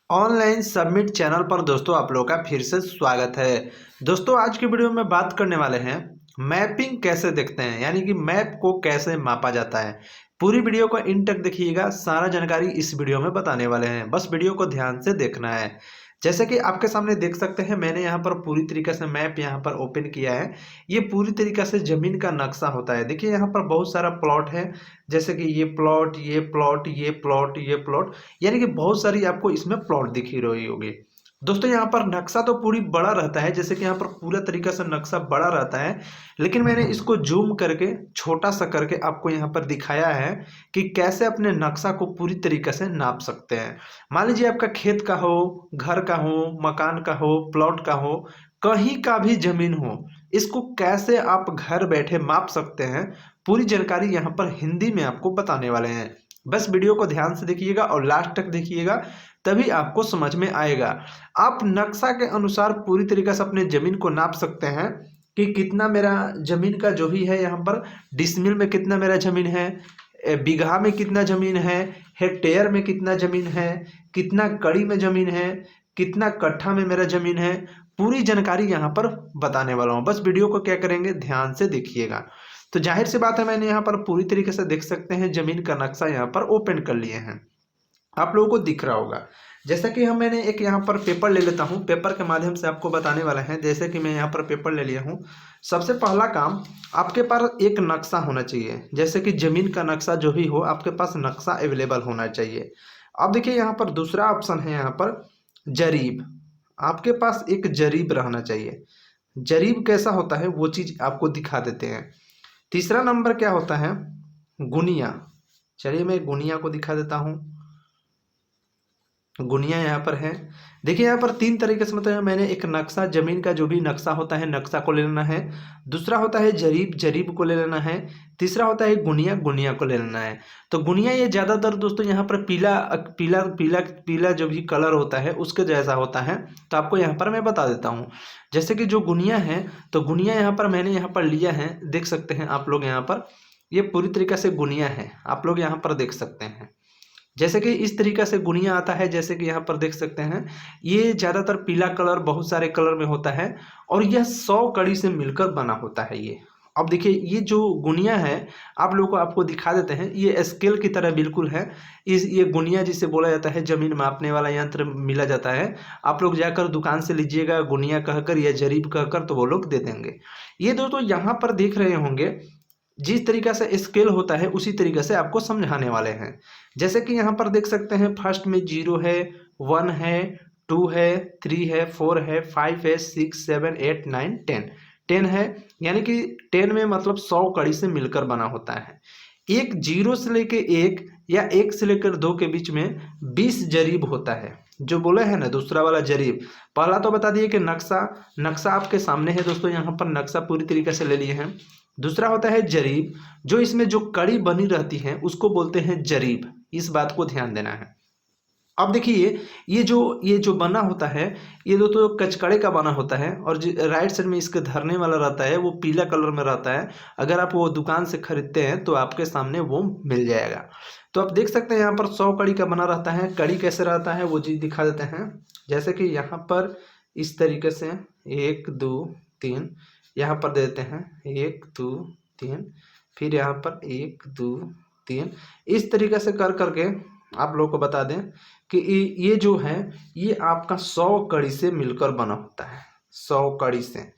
Online submit channel पर दोस्तों आप लोगों का फिर से स्वागत है। दोस्तों आज की वीडियो में बात करने वाले हैं मैपिंग कैसे देखते हैं, यानी कि मैप को कैसे मापा जाता है। पूरी वीडियो को इन तक देखिएगा, सारा जानकारी इस वीडियो में बताने वाले हैं, बस वीडियो को ध्यान से देखना है। जैसे कि आपके सामने देख सकते हैं, मैंने यहाँ पर पूरी तरीके से मैप यहाँ पर ओपन किया है। ये पूरी तरीके से जमीन का नक्शा होता है। देखिए यहाँ पर बहुत सारा प्लॉट है, जैसे कि ये प्लॉट, ये प्लॉट, ये प्लॉट, ये प्लॉट, यानी कि बहुत सारी आपको इसमें प्लॉट दिख ही रही होगी। दोस्तों यहाँ पर नक्शा तो पूरी बड़ा रहता है, जैसे कि यहाँ पर पूरा तरीका से नक्शा बड़ा रहता है, लेकिन मैंने इसको जूम करके छोटा सा करके आपको यहाँ पर दिखाया है कि कैसे अपने नक्शा को पूरी तरीके से नाप सकते हैं। मान लीजिए आपका खेत का हो, घर का हो, मकान का हो, प्लॉट का हो, कहीं का भी जमीन हो, इसको कैसे आप घर बैठे माप सकते हैं, पूरी जानकारी यहाँ पर हिंदी में आपको बताने वाले हैं। बस वीडियो को ध्यान से देखिएगा और लास्ट तक देखिएगा, तभी आपको समझ में आएगा। आप नक्शा के अनुसार पूरी तरीके से अपने जमीन को नाप सकते हैं कि कितना मेरा जमीन का जो भी है, यहाँ पर डिसमिल में कितना मेरा जमीन है, बीघा में कितना जमीन है, हेक्टेयर में कितना जमीन है, कितना कड़ी में जमीन है, कितना कट्ठा में मेरा जमीन है, पूरी जानकारी यहाँ पर बताने वाला हूँ। बस वीडियो को क्या करेंगे, ध्यान से देखिएगा। तो जाहिर सी बात है, मैंने यहाँ पर पूरी तरीके से देख सकते हैं जमीन का नक्शा यहाँ पर ओपन कर लिए हैं, आप लोगों को दिख रहा होगा। जैसा कि मैंने एक यहाँ पर पेपर ले लेता हूँ, पेपर के माध्यम से आपको बताने वाला है। जैसे कि मैं यहाँ पर पेपर ले लिया हूँ। सबसे पहला काम, आपके पास एक नक्शा होना चाहिए, जैसे कि जमीन का नक्शा जो भी हो, आपके पास नक्शा अवेलेबल होना चाहिए। अब देखिए यहाँ पर दूसरा ऑप्शन है, यहाँ पर जरीब। आपके पास एक जरीब रहना चाहिए। जरीब कैसा होता है वो चीज़ आपको दिखा देते हैं। तीसरा नंबर क्या होता है, गुनिया। चलिए मैं गुनिया को दिखा देता हूँ। गुनिया यहाँ पर है। देखिए यहाँ पर तीन तरीके से, मतलब मैंने एक नक्शा, जमीन का जो भी नक्शा होता है, नक्शा को ले लेना है। दूसरा होता है जरीब, जरीब को ले लेना है। तीसरा होता है गुनिया, गुनिया को ले लेना है। तो गुनिया ये ज़्यादातर दोस्तों यहाँ पर पीला पीला पीला पीला जो भी कलर होता है उसके जैसा होता है। तो आपको यहाँ पर मैं बता देता हूँ। जैसे कि जो गुनिया है, तो गुनिया यहाँ पर मैंने यहाँ पर लिया है, देख सकते हैं आप लोग यहाँ पर। ये पूरी तरीके से गुनिया है, आप लोग यहाँ पर देख सकते हैं। जैसे कि इस तरीक़ा से गुनिया आता है, जैसे कि यहाँ पर देख सकते हैं। ये ज़्यादातर पीला कलर बहुत सारे कलर में होता है और यह 100 कड़ी से मिलकर बना होता है ये। अब देखिए ये जो गुनिया है, आप लोगों को आपको दिखा देते हैं, ये स्केल की तरह बिल्कुल है। ये गुनिया जिसे बोला जाता है, ज़मीन मापने वाला यंत्र मिला जाता है। आप लोग जाकर दुकान से लीजिएगा गुनिया कहकर या जरीब कहकर, तो वो लोग दे देंगे। ये दोस्तों यहाँ पर देख रहे होंगे, जिस तरीक़ा से स्केल होता है उसी तरीक़े से आपको समझाने वाले हैं। जैसे कि यहाँ पर देख सकते हैं, फर्स्ट में 0 है, 1 है, 2 है, 3 है, 4 है, 5 है, 6, 7, 8, 9, 10। 10 है, यानी कि 10 में मतलब 100 कड़ी से मिलकर बना होता है। एक 0 से लेके 1 या 1 से लेकर 2 के बीच में 20 जरीब होता है। जो बोले हैं ना दूसरा वाला जरीब, पहला तो बता दिए कि नक्शा, नक्शा आपके सामने है दोस्तों, यहाँ पर नक्शा पूरी तरीके से ले लिए हैं। दूसरा होता है जरीब, जो इसमें जो कड़ी बनी रहती है उसको बोलते हैं जरीब। इस बात को ध्यान देना है। अब देखिए ये जो बना होता है, ये दोस्तों कचकड़े का बना होता है, और जो राइट साइड में इसके धरने वाला रहता है वो पीला कलर में रहता है। अगर आप वो दुकान से खरीदते हैं तो आपके सामने वो मिल जाएगा। तो आप देख सकते हैं यहाँ पर 100 कड़ी का बना रहता है। कड़ी कैसे रहता है वो चीज़ दिखा देते हैं। जैसे कि यहाँ पर इस तरीके से 1 2 3 यहाँ पर दे देते हैं, 1 2 3, फिर यहाँ पर 1 2 3, इस तरीके से कर करके आप लोगों को बता दें कि ये जो है, ये आपका 100 कड़ी से मिलकर बना होता है। 100 कड़ी से,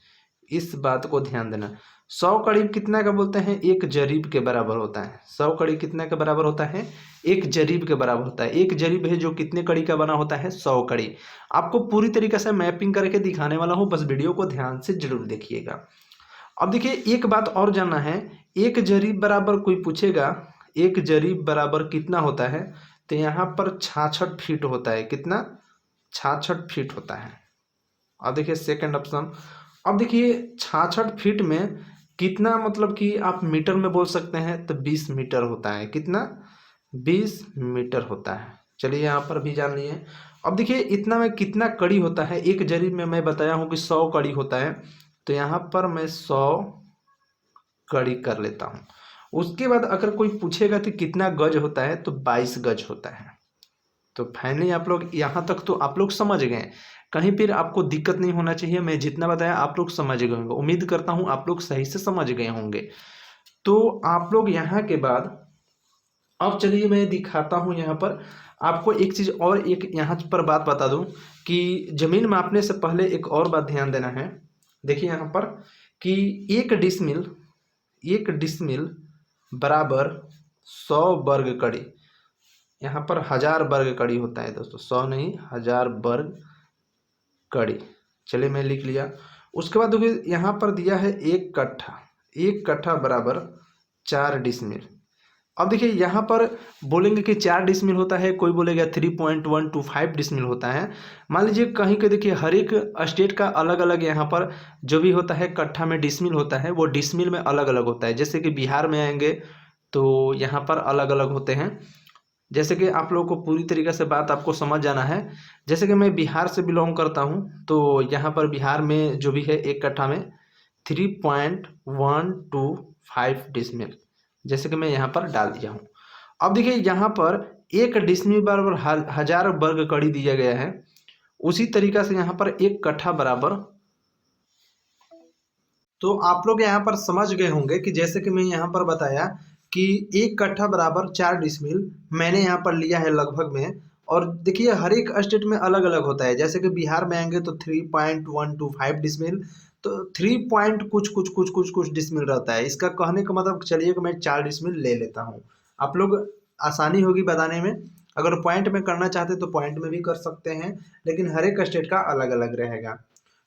इस बात को ध्यान देना। 100 कड़ी कितना का बोलते हैं, एक जरीब के बराबर होता है। 100 कड़ी कितना के बराबर होता है, एक जरीब के बराबर होता है। एक जरीब है जो कितने कड़ी का बना होता है, 100 कड़ी। आपको पूरी तरीके से मैपिंग करके दिखाने वाला हूँ, बस वीडियो को ध्यान से जरूर देखिएगा। अब देखिए एक बात और जानना है, एक जरीब बराबर कोई पूछेगा, एक जरीब बराबर कितना होता है, तो यहाँ पर 66 फीट होता है। कितना, 66 फीट होता है। अब देखिए सेकंड ऑप्शन। अब देखिए 66 फीट में कितना, मतलब कि आप मीटर में बोल सकते हैं, तो 20 मीटर होता है। कितना, 20 मीटर होता है। चलिए यहाँ पर भी जान लिए। अब देखिए इतना में कितना कड़ी होता है, एक जरीब में मैं बताया हूँ कि 100 कड़ी होता है, तो यहाँ पर मैं 100 कड़ी कर लेता हूँ। उसके बाद अगर कोई पूछेगा कि कितना गज होता है, तो 22 गज होता है। तो फाइनली आप लोग यहाँ तक तो आप लोग समझ गए, कहीं फिर आपको दिक्कत नहीं होना चाहिए। मैं जितना बताया आप लोग समझ गए होंगे, उम्मीद करता हूँ आप लोग सही से समझ गए होंगे। तो आप लोग यहाँ के बाद अब चलिए मैं दिखाता हूँ यहाँ पर आपको एक चीज़ और, एक यहाँ पर बात बता दूँ कि ज़मीन मापने से पहले एक और बात ध्यान देना है। देखिए यहाँ पर कि एक डिसमिल बराबर 100 वर्ग कड़ी। यहाँ पर 1000 वर्ग कड़ी होता है दोस्तों, 100 नहीं 1000 वर्ग कड़ी। चलिए मैं लिख लिया। उसके बाद देखिए यहाँ पर दिया है 1 कट्ठा बराबर 4 डिसमिल। अब देखिए यहाँ पर बोलेंगे कि 4 डिसमिल होता है, कोई बोलेगा 3.125 डिसमिल होता है। मान लीजिए कहीं के देखिए हर एक स्टेट का अलग अलग यहाँ पर जो भी होता है कट्ठा में डिसमिल होता है, वो डिसमिल में अलग अलग होता है। जैसे कि बिहार में आएंगे तो यहाँ पर अलग अलग होते हैं। जैसे कि आप लोगों को पूरी तरीके से बात आपको समझ जाना है। जैसे कि मैं बिहार से बिलोंग करता हूँ, तो यहाँ पर बिहार में जो भी है 1 कट्ठा में 3.125 डिसमिल, जैसे कि मैं यहाँ पर डाल दिया हूँ। अब देखिए यहाँ पर 1 डिसमिल बराबर 1000 वर्ग कड़ी दिया गया है। उसी तरीका से यहाँ पर 1 कट्ठा बराबर, तो आप लोग यहाँ पर समझ गए होंगे कि जैसे कि मैं यहाँ पर बताया कि 1 कट्ठा बराबर 4 डिसमिल मैंने यहाँ पर लिया है लगभग में। और देखिए हर एक स्टेट में अलग अलग होता है। जैसे कि बिहार में आएंगे तो 3.125 डिसमिल, तो 3 पॉइंट कुछ डिसमिल रहता है। इसका कहने का मतलब चलिए कि मैं 4 डिसमिल ले लेता हूँ। आप लोग आसानी होगी बताने में, अगर पॉइंट में करना चाहते तो पॉइंट में भी कर सकते हैं, लेकिन हर एक स्टेट का अलग अलग रहेगा।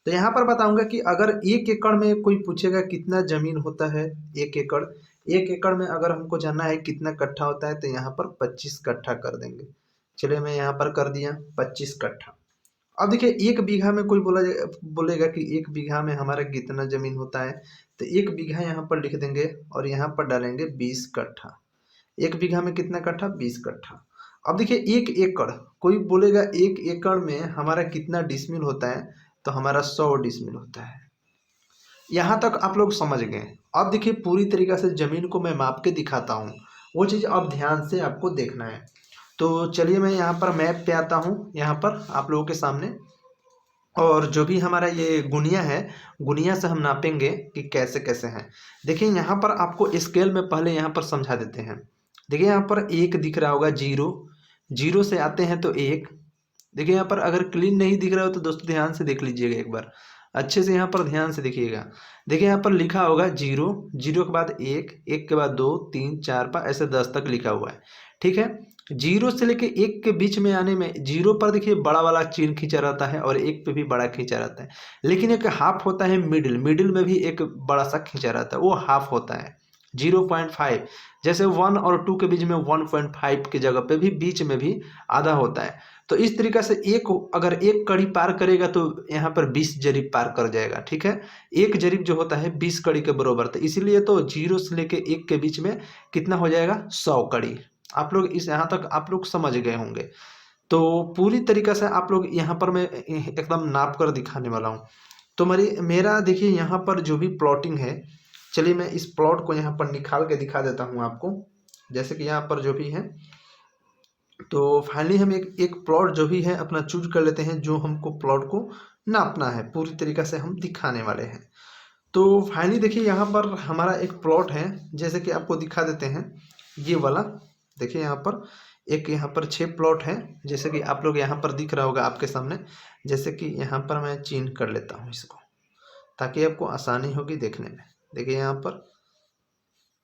तो यहाँ पर बताऊंगा कि अगर 1 एकड़ में कोई पूछेगा कितना जमीन होता है, 1 एकड़, 1 एकड़ में अगर हमको जानना है कितना कट्ठा होता है तो यहाँ पर 25 कट्ठा कर देंगे। चलिए मैं यहाँ पर कर दिया 25 कट्ठा। अब देखिए 1 बीघा में कोई बोलेगा कि 1 बीघा में हमारा कितना जमीन होता है, तो 1 बीघा यहाँ पर लिख देंगे और यहाँ पर डालेंगे 20 कट्ठा। 1 बीघा में कितना कट्ठा, 20 कट्ठा। अब देखिए 1 एकड़, कोई बोलेगा 1 एकड़ में हमारा कितना डिसमिल होता है, तो हमारा 100 डिसमिल होता है। यहाँ तक आप लोग समझ गए। अब देखिए पूरी तरीके से जमीन को मैं माप के दिखाता हूँ, वो चीज़ अब ध्यान से आपको देखना है। तो चलिए मैं यहाँ पर मैप पे आता हूँ, यहाँ पर आप लोगों के सामने, और जो भी हमारा ये गुनिया है, गुनिया से हम नापेंगे कि कैसे कैसे हैं। देखिए यहाँ पर आपको स्केल में पहले यहाँ पर समझा देते हैं। देखिए यहाँ पर 1 दिख रहा होगा, 0, 0 से आते हैं तो 1। देखिए यहाँ पर अगर क्लीन नहीं दिख रहा हो तो दोस्तों ध्यान से देख लीजिएगा, एक बार अच्छे से यहाँ पर ध्यान से देखिएगा। देखिए यहाँ पर लिखा होगा 0, 0 के बाद 1, 1 के बाद 2, 3, 4, 5 ऐसे 10 तक लिखा हुआ है। ठीक है, 0 से लेके 1 के बीच में आने में 0 पर देखिए बड़ा वाला चिन्ह खींचा रहता है और 1 पे भी बड़ा खींचा रहता है। लेकिन एक हाफ होता है मिडिल, मिडिल में भी एक बड़ा सा खींचा रहता है, वो हाफ होता है 0.5। जैसे 1 और 2 के बीच में 1.5 की जगह पे भी बीच में भी आधा होता है। तो इस तरीक़ा से अगर एक कड़ी पार करेगा तो यहाँ पर 20 जरीब पार कर जाएगा। ठीक है, एक जरीब जो होता है 20 कड़ी के बराबर, तो इसीलिए तो 0 से लेके 1 के बीच में कितना हो जाएगा, 100 कड़ी। आप लोग इस यहाँ तक आप लोग समझ गए होंगे। तो पूरी तरीक़ा से आप लोग यहाँ पर मैं एकदम नाप कर दिखाने वाला हूँ। तो मेरा देखिए यहाँ पर जो भी प्लॉटिंग है, चलिए मैं इस प्लॉट को यहाँ पर निकाल के दिखा देता हूँ आपको। जैसे कि यहाँ पर जो भी है, तो फाइनली हम एक प्लॉट जो भी है अपना चूज कर लेते हैं, जो हमको प्लॉट को नापना है पूरी तरीक़ा से हम दिखाने वाले हैं। तो फाइनली देखिए यहाँ पर हमारा एक प्लॉट है, जैसे कि आपको दिखा देते हैं ये वाला। देखिए यहाँ पर यहाँ पर 6 प्लॉट है, जैसे कि आप लोग यहाँ पर दिख रहा होगा आपके सामने। जैसे कि यहाँ पर मैं चिन्ह कर लेता हूँ इसको, ताकि आपको आसानी होगी देखने में। देखिए यहाँ पर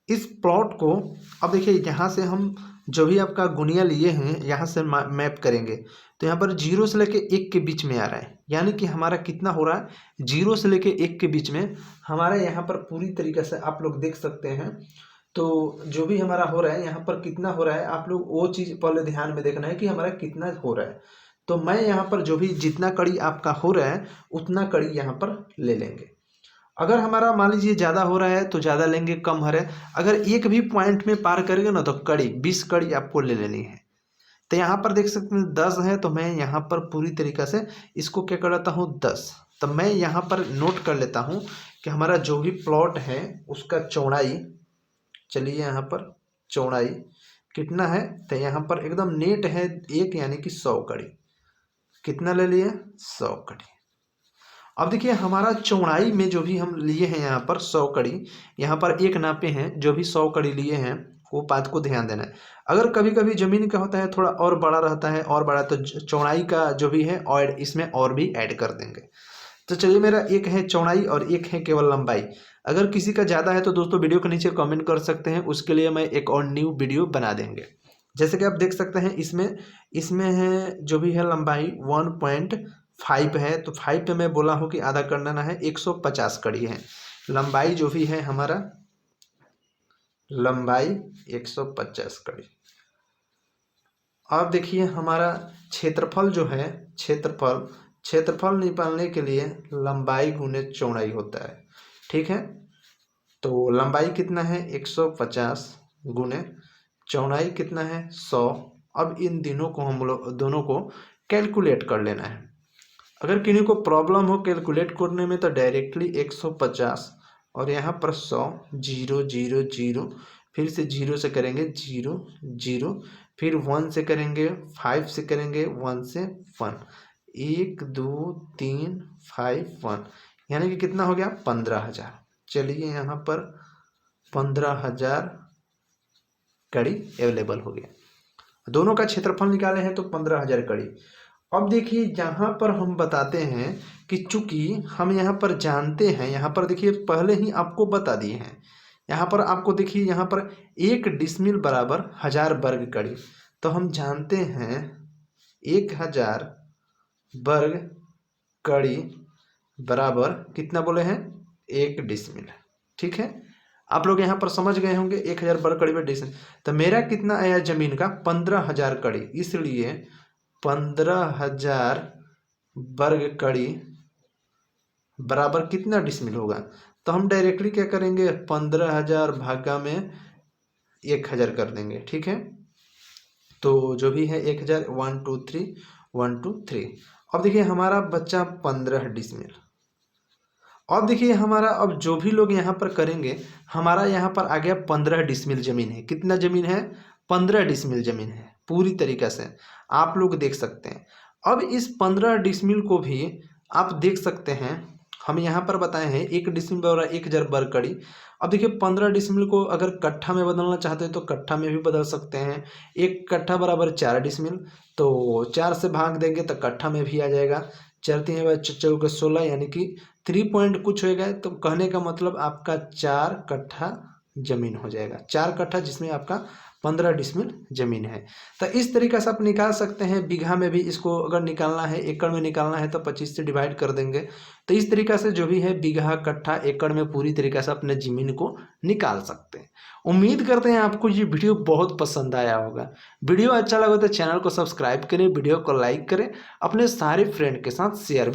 इस प्लॉट को, अब देखिए यहाँ से हम जो भी आपका गुनिया लिए हैं यहाँ से मैप करेंगे, तो यहाँ पर 0 से लेके 1 के बीच में आ रहा है, यानी कि हमारा कितना हो रहा है, 0 से लेके 1 के बीच में हमारा यहाँ पर पूरी तरीके से आप लोग देख सकते हैं। तो जो भी हमारा हो रहा है यहाँ पर कितना हो रहा है, आप लोग वो चीज़ पहले ध्यान में देखना है कि हमारा कितना हो रहा है। तो मैं यहाँ पर जो भी जितना कड़ी आपका हो रहा है उतना कड़ी यहाँ पर ले लेंगे। अगर हमारा मान लीजिए ज़्यादा हो रहा है तो ज़्यादा लेंगे, कम हो रहा है, अगर एक भी पॉइंट में पार करेंगे ना तो कड़ी 20 कड़ी आपको ले लेनी है। तो यहाँ पर देख सकते हैं 10 है, तो मैं यहाँ पर पूरी तरीक़ा से इसको क्या कर लेता हूँ 10। तो मैं यहाँ पर नोट कर लेता हूँ कि हमारा जो भी प्लॉट है उसका चौड़ाई, चलिए यहाँ पर चौड़ाई कितना है, तो यहाँ पर एकदम नेट है 1 यानी कि 100 कड़ी। कितना ले लिए, 100 कड़ी। अब देखिए हमारा चौड़ाई में जो भी हम लिए हैं यहाँ पर 100 कड़ी, यहाँ पर 1 नापे हैं, जो भी 100 कड़ी लिए हैं वो बात को ध्यान देना है। अगर कभी कभी ज़मीन का होता है थोड़ा और बड़ा रहता है, और बड़ा, तो चौड़ाई का जो भी है और इसमें और भी ऐड कर देंगे। तो चलिए, मेरा एक है चौड़ाई और एक है केवल लंबाई। अगर किसी का ज़्यादा है तो दोस्तों वीडियो के नीचे कमेंट कर सकते हैं, उसके लिए मैं एक और न्यू वीडियो बना देंगे। जैसे कि आप देख सकते हैं इसमें है जो भी है लंबाई 1.5 है, तो 5 पे मैं बोला हूँ कि आधा करना है, 150 कड़ी है लंबाई जो भी है हमारा, लंबाई 150 कड़ी। अब देखिए हमारा क्षेत्रफल जो है, क्षेत्रफल निकालने के लिए लंबाई गुने चौड़ाई होता है, ठीक है। तो लंबाई कितना है 150 गुने चौड़ाई कितना है 100। अब इन दिनों को हम लोग दोनों को कैलकुलेट कर लेना है। अगर किन्हीं को प्रॉब्लम हो कैलकुलेट करने में तो डायरेक्टली 150 और यहाँ पर 100, 0 0 0, फिर से 0 से करेंगे 0 0, फिर 1 से करेंगे, 5 से करेंगे, 1 से 1, 1 2 3 5 1, यानी कि कितना हो गया 15,000। चलिए यहाँ पर 15,000 कड़ी अवेलेबल हो गया। दोनों का क्षेत्रफल निकाले हैं तो 15,000 कड़ी। अब देखिए यहाँ पर हम बताते हैं कि चूंकि हम यहाँ पर जानते हैं, यहाँ पर देखिए पहले ही आपको बता दिए हैं, यहाँ पर आपको देखिए यहाँ पर 1 डिसमिल बराबर 1000 वर्ग कड़ी। तो हम जानते हैं 1000 वर्ग कड़ी बराबर कितना बोले हैं 1 डिसमिल, ठीक है। आप लोग यहाँ पर समझ गए होंगे 1000 वर्ग कड़ी में डिसमिल। तो मेरा कितना आया जमीन का 15,000 कड़ी, इसलिए 15,000 वर्ग कड़ी बराबर कितना डिसमिल होगा। तो हम डायरेक्टली क्या करेंगे 15,000 भागा में 1000 कर देंगे, ठीक है। तो जो भी है 1000, 1 2 3 1 2 3। अब देखिए हमारा बच्चा 15 डिसमिल। अब देखिए हमारा, अब जो भी लोग यहाँ पर करेंगे, हमारा यहाँ पर आ गया 15 डिसमिल जमीन है। कितना जमीन है 15 डिसमिल जमीन है, पूरी तरीक़ा से आप लोग देख सकते हैं। अब इस 15 डिसमिल को भी आप देख सकते हैं, हम यहाँ पर बताए हैं 1 डिसमिल बराबर 1000 वर्ग कड़ी। अब देखिए 15 डिसमिल को अगर कट्ठा में बदलना चाहते हैं तो कट्ठा में भी बदल सकते हैं। 1 कट्ठा बराबर 4 डिसमिल, तो 4 से भाग देंगे तो कट्ठा में भी आ जाएगा। 4 3 चौके 16, यानी कि 3 पॉइंट कुछ हो गया। तो कहने का मतलब आपका 4 कट्ठा जमीन हो जाएगा, 4 कट्ठा जिसमें आपका 15 डिसमिल जमीन है। तो इस तरीक़े से आप निकाल सकते हैं। बीघा में भी इसको अगर निकालना है, एकड़ में निकालना है तो 25 से डिवाइड कर देंगे। तो इस तरीक़ा से जो भी है बीघा, कट्ठा, एकड़ में पूरी तरीक़े से अपने ज़मीन को निकाल सकते हैं। उम्मीद करते हैं आपको ये वीडियो बहुत पसंद आया होगा। वीडियो अच्छा लगा तो चैनल को सब्सक्राइब करें, वीडियो को लाइक करें, अपने सारे फ्रेंड के साथ शेयर भी